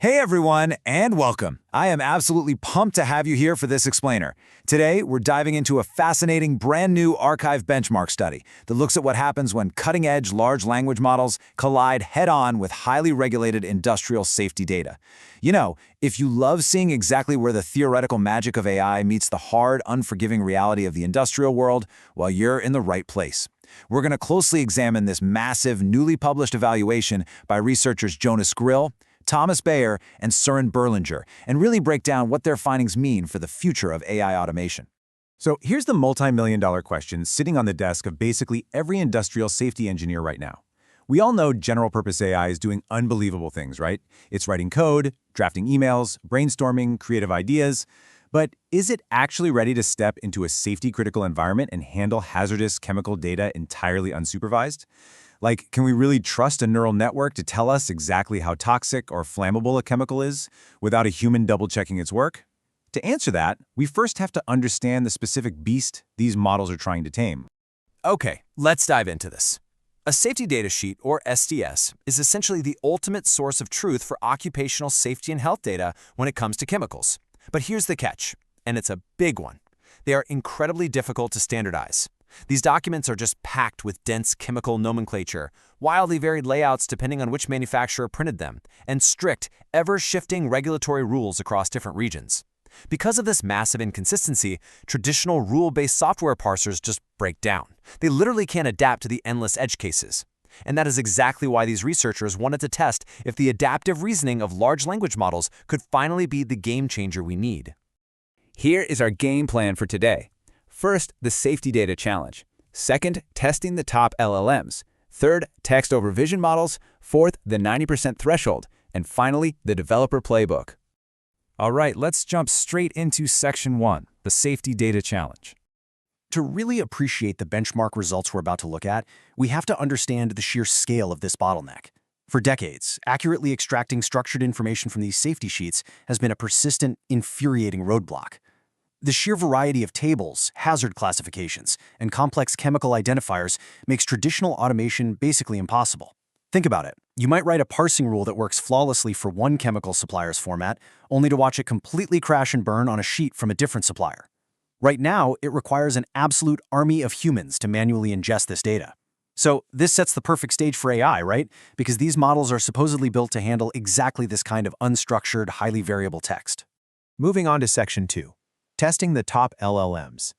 Hey everyone, and welcome. I am absolutely pumped to have you here for this explainer. Today, we're diving into a fascinating brand new archive benchmark study that looks at what happens when cutting-edge large language models collide head-on with highly regulated industrial safety data. You know, if you love seeing exactly where the theoretical magic of AI meets the hard, unforgiving reality of the industrial world, well, you're in the right place. We're going to closely examine this massive, newly published evaluation by researchers Jonas Grill, Thomas Bayer, and Søren Berlinger, and really break down what their findings mean for the future of AI automation. So here's the multi-million-dollar question sitting on the desk of basically every industrial safety engineer right now. We all know general-purpose AI is doing unbelievable things, right? It's writing code, drafting emails, brainstorming, creative ideas. But is it actually ready to step into a safety-critical environment and handle hazardous chemical data entirely unsupervised? Like, can we really trust a neural network to tell us exactly how toxic or flammable a chemical is without a human double-checking its work? To answer that, we first have to understand the specific beast these models are trying to tame. Okay, let's dive into this. A safety data sheet, or SDS, is essentially the ultimate source of truth for occupational safety and health data when it comes to chemicals. But here's the catch, and it's a big one. They are incredibly difficult to standardize. These documents are just packed with dense chemical nomenclature, wildly varied layouts depending on which manufacturer printed them, and strict, ever-shifting regulatory rules across different regions. Because of this massive inconsistency, traditional rule-based software parsers just break down. They literally can't adapt to the endless edge cases. And that is exactly why these researchers wanted to test if the adaptive reasoning of large language models could finally be the game changer we need. Here is our game plan for today. First, the safety data challenge. Second, testing the top LLMs. Third, text over vision models. Fourth, the 90% threshold. And finally, the developer playbook. All right, let's jump straight into Section 1, the Safety Data Challenge. To really appreciate the benchmark results we're about to look at, we have to understand the sheer scale of this bottleneck. For decades, accurately extracting structured information from these safety sheets has been a persistent, infuriating roadblock. The sheer variety of tables, hazard classifications, and complex chemical identifiers makes traditional automation basically impossible. Think about it. You might write a parsing rule that works flawlessly for one chemical supplier's format, only to watch it completely crash and burn on a sheet from a different supplier. Right now, it requires an absolute army of humans to manually ingest this data. So this sets the perfect stage for AI, right? Because these models are supposedly built to handle exactly this kind of unstructured, highly variable text. Moving on to Section 2. Testing the top LLMs.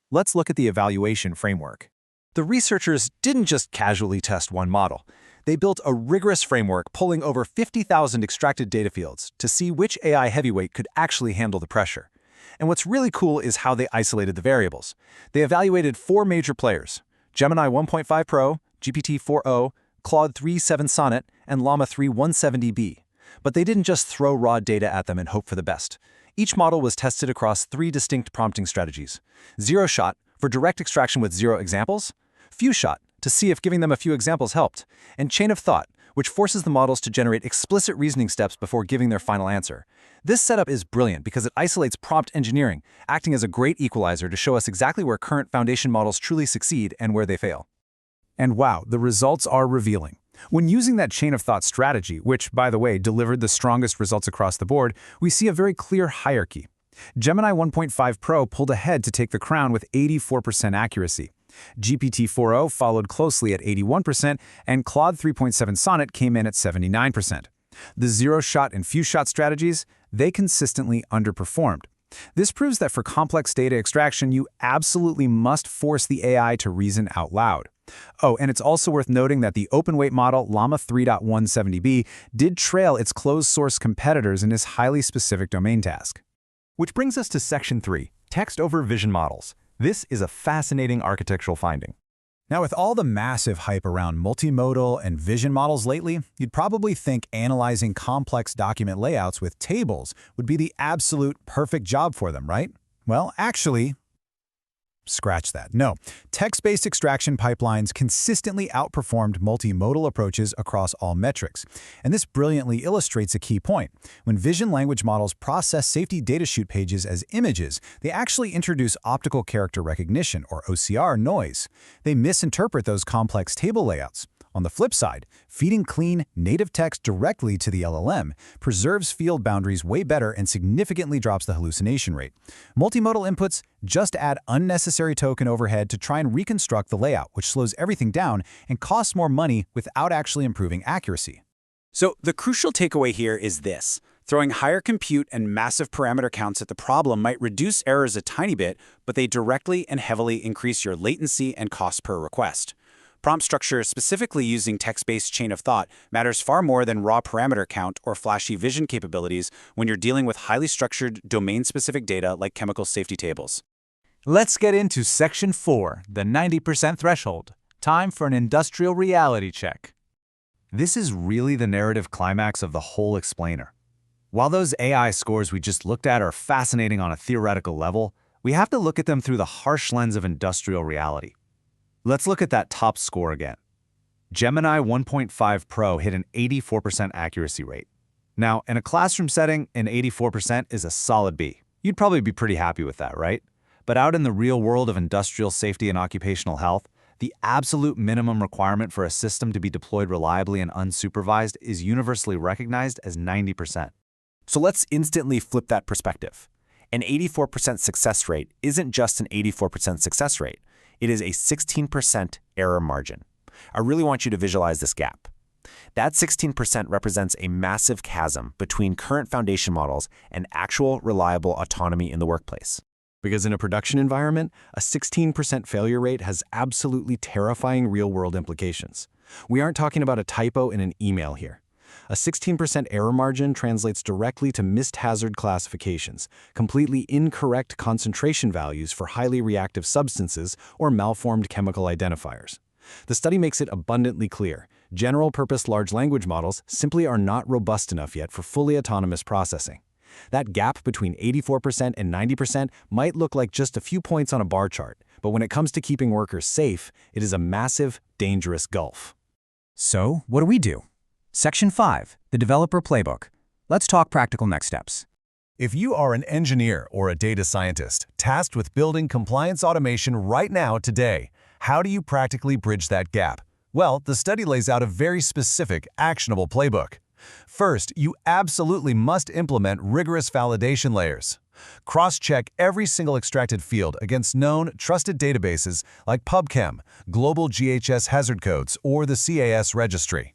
Let's look at the evaluation framework. The researchers didn't just casually test one model. They built a rigorous framework pulling over 50,000 extracted data fields to see which AI heavyweight could actually handle the pressure. And what's really cool is how they isolated the variables. They evaluated 4 major players: Gemini 1.5 Pro, GPT-4o, Claude 3.7 Sonnet, and Llama 3 170B. But they didn't just throw raw data at them and hope for the best. Each model was tested across 3 distinct prompting strategies: zero shot, for direct extraction with 0 examples; few shot, to see if giving them a few examples helped; and chain of thought, which forces the models to generate explicit reasoning steps before giving their final answer. This setup is brilliant because it isolates prompt engineering, acting as a great equalizer to show us exactly where current foundation models truly succeed and where they fail. And wow, the results are revealing. When using that chain of thought strategy, which, by the way, delivered the strongest results across the board, we see a very clear hierarchy. Gemini 1.5 Pro pulled ahead to take the crown with 84% accuracy. GPT-4o followed closely at 81%, and Claude 3.7 Sonnet came in at 79%. The zero-shot and few-shot strategies, they consistently underperformed. This proves that for complex data extraction, you absolutely must force the AI to reason out loud. Oh, and it's also worth noting that the open-weight model Llama 3.170B did trail its closed-source competitors in this highly specific domain task. Which brings us to Section 3, Text over Vision Models. This is a fascinating architectural finding. Now, with all the massive hype around multimodal and vision models lately, you'd probably think analyzing complex document layouts with tables would be the absolute perfect job for them, right? Well, actually, scratch that. No, text-based extraction pipelines consistently outperformed multimodal approaches across all metrics. And this brilliantly illustrates a key point. When vision language models process safety datasheet pages as images, they actually introduce optical character recognition, or OCR, noise. They misinterpret those complex table layouts. On the flip side, feeding clean, native text directly to the LLM preserves field boundaries way better and significantly drops the hallucination rate. Multimodal inputs just add unnecessary token overhead to try and reconstruct the layout, which slows everything down and costs more money without actually improving accuracy. So the crucial takeaway here is this. Throwing higher compute and massive parameter counts at the problem might reduce errors a tiny bit, but they directly and heavily increase your latency and cost per request. Prompt structure, specifically using text-based chain of thought, matters far more than raw parameter count or flashy vision capabilities when you're dealing with highly structured, domain-specific data like chemical safety tables. Let's get into Section 4, the 90% threshold. Time for an industrial reality check. This is really the narrative climax of the whole explainer. While those AI scores we just looked at are fascinating on a theoretical level, we have to look at them through the harsh lens of industrial reality. Let's look at that top score again. Gemini 1.5 Pro hit an 84% accuracy rate. Now, in a classroom setting, an 84% is a solid B. You'd probably be pretty happy with that, right? But out in the real world of industrial safety and occupational health, the absolute minimum requirement for a system to be deployed reliably and unsupervised is universally recognized as 90%. So let's instantly flip that perspective. An 84% success rate isn't just an 84% success rate. It is a 16% error margin. I really want you to visualize this gap. That 16% represents a massive chasm between current foundation models and actual reliable autonomy in the workplace. Because in a production environment, a 16% failure rate has absolutely terrifying real-world implications. We aren't talking about a typo in an email here. A 16% error margin translates directly to missed hazard classifications, completely incorrect concentration values for highly reactive substances or malformed chemical identifiers. The study makes it abundantly clear. General-purpose large language models simply are not robust enough yet for fully autonomous processing. That gap between 84% and 90% might look like just a few points on a bar chart, but when it comes to keeping workers safe, it is a massive, dangerous gulf. So, what do? Section 5, the Developer Playbook. Let's talk practical next steps. If you are an engineer or a data scientist tasked with building compliance automation right now today, how do you practically bridge that gap? Well, the study lays out a very specific, actionable playbook. First, you absolutely must implement rigorous validation layers. Cross-check every single extracted field against known, trusted databases like PubChem, Global GHS Hazard Codes, or the CAS Registry.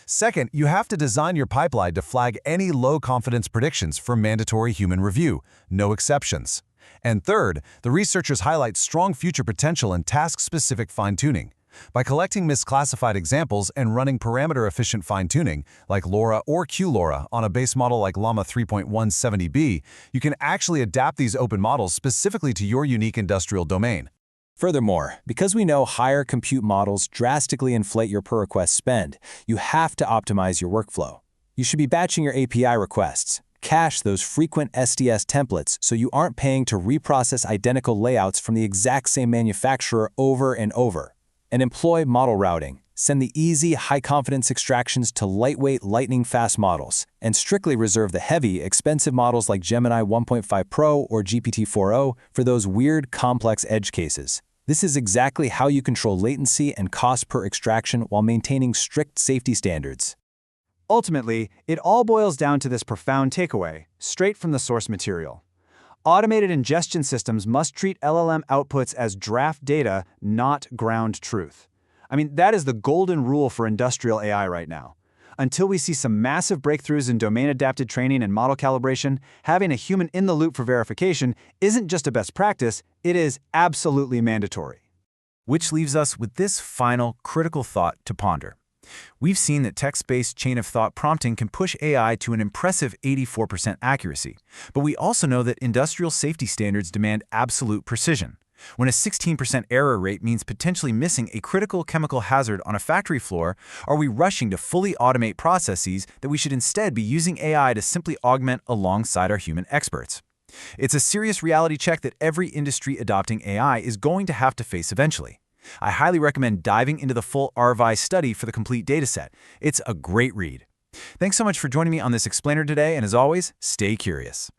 Second, you have to design your pipeline to flag any low-confidence predictions for mandatory human review, no exceptions. And third, the researchers highlight strong future potential and task-specific fine-tuning. By collecting misclassified examples and running parameter-efficient fine-tuning, like LoRa or QLoRa, on a base model like Llama 3.170b, you can actually adapt these open models specifically to your unique industrial domain. Furthermore, because we know higher compute models drastically inflate your per-request spend, you have to optimize your workflow. You should be batching your API requests, cache those frequent SDS templates so you aren't paying to reprocess identical layouts from the exact same manufacturer over and over. And employ model routing. Send the easy, high-confidence extractions to lightweight, lightning-fast models, and strictly reserve the heavy, expensive models like Gemini 1.5 Pro or GPT-4o for those weird, complex edge cases. This is exactly how you control latency and cost per extraction while maintaining strict safety standards. Ultimately, it all boils down to this profound takeaway, straight from the source material. Automated ingestion systems must treat LLM outputs as draft data, not ground truth. I mean, that is the golden rule for industrial AI right now. Until we see some massive breakthroughs in domain-adapted training and model calibration, having a human in the loop for verification isn't just a best practice, it is absolutely mandatory. Which leaves us with this final, critical thought to ponder. We've seen that text-based chain-of-thought prompting can push AI to an impressive 84% accuracy, but we also know that industrial safety standards demand absolute precision. When a 16% error rate means potentially missing a critical chemical hazard on a factory floor, are we rushing to fully automate processes that we should instead be using AI to simply augment alongside our human experts? It's a serious reality check that every industry adopting AI is going to have to face eventually. I highly recommend diving into the full RVI study for the complete dataset. It's a great read. Thanks so much for joining me on this explainer today, and as always, stay curious.